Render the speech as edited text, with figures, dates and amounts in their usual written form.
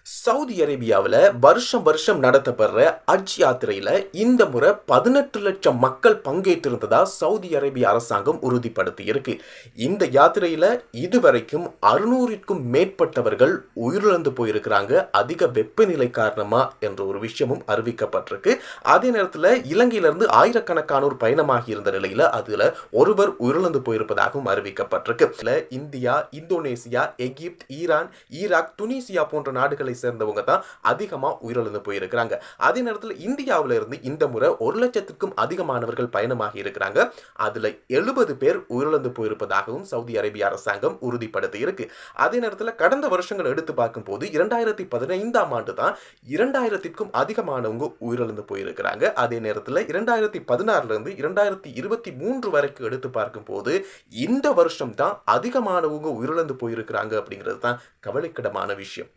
Saudi அரேபியாவில் வருஷம் வருஷம் நடத்தப்படுற ஹஜ் யாத்திரையில இந்த முறை 18 லட்சம் மக்கள் பங்கேற்றிருந்ததா சவுதி அரேபிய அரசாங்கம் உறுதிப்படுத்தி இருக்கு. இந்த யாத்திரையில இதுவரைக்கும் 600க்கும் மேற்பட்டவர்கள் உயிரிழந்து போயிருக்கிறாங்க, அதிக வெப்பநிலை காரணமா என்ற ஒரு விஷயமும் அறிவிக்கப்பட்டிருக்கு. அதே நேரத்தில் இலங்கையிலிருந்து ஆயிரக்கணக்கானோர் பயணமாகி இருந்த நிலையில அதுல ஒருவர் உயிரிழந்து போயிருப்பதாகவும் அறிவிக்கப்பட்டிருக்கு. இந்தியா, இந்தோனேசியா, எகிப்து, ஈரான், ஈராக், துனிசியா போன்ற நாடுகளை சேர்ந்தவங்க தான் அதிகமா உயிரிழந்து போயிருக்கிறாங்க. அதே நேரத்தில் இந்தியாவில இருந்து இந்த முறை 1 லட்சத்திற்கும் அதிகமானவர்கள் பயணமாகி இருக்கிறாங்க. அதுல 70 பேர் உயிரிழந்து போயிருப்பதாகவும் சவுதி அரேபிய அரசாங்கம் உறுதிப்படுத்தி இருக்கு. அதே நேரத்தில் கடந்த வருஷங்கள் எடுத்து பார்க்கும் போது 2015ஆம் ஆண்டு தான் 2000க்கும் அதிகமானவங்க உயிரிழந்து போயிருக்கிறாங்க. அதே நேரத்தில் 2016 இருந்து 2023 வரைக்கும் எடுத்து பார்க்கும் போது இந்த வருஷம் தான் அதிகமானவங்க உயிரிழந்து போயிருக்கிறாங்க அப்படிங்கிறது தான் கவலைக்கிடமான விஷயம்.